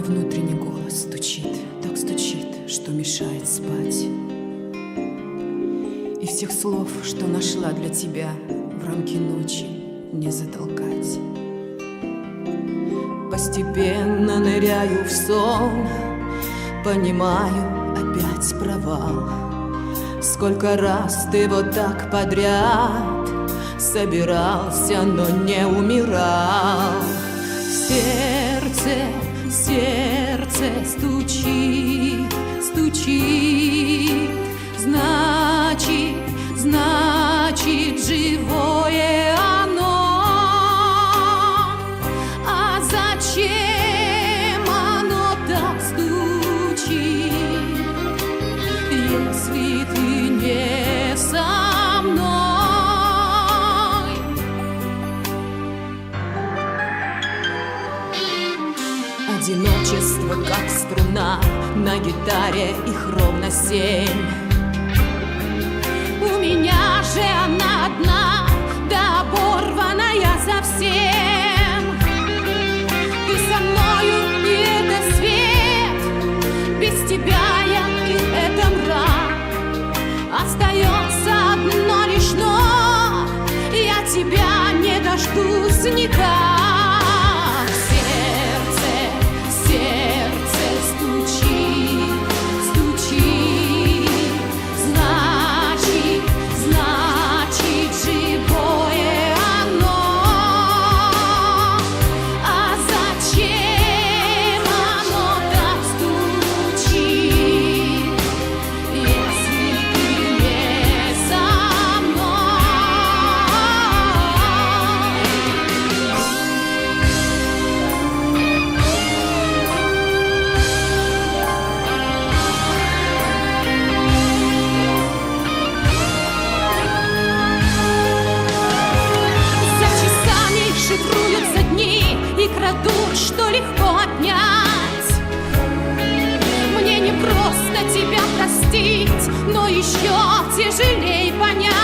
Внутренний голос стучит, так стучит, что мешает спать. И всех слов, что нашла для тебя, в рамки ночи не затолкать. Постепенно ныряю в сон, понимаю, опять провал. Сколько раз ты вот так подряд собирался, но не умирал. Сердце стучит, стучит, значит, живое оно. А зачем оно так стучит, если ты не со мной? Одиночество, как струна на гитаре, их ровно 7. У меня же она одна, да оборванная совсем. Ты со мною, и это свет, без тебя я, и это мрак. Остается одно лишь но, я тебя не дождусь никак. Сердце стучит, стучит, значит, живое оно. А зачем оно так стучит, если ты не со шифруются дни и крадут, что легко отнять. Мне не просто тебя простить, но еще тяжелей понять.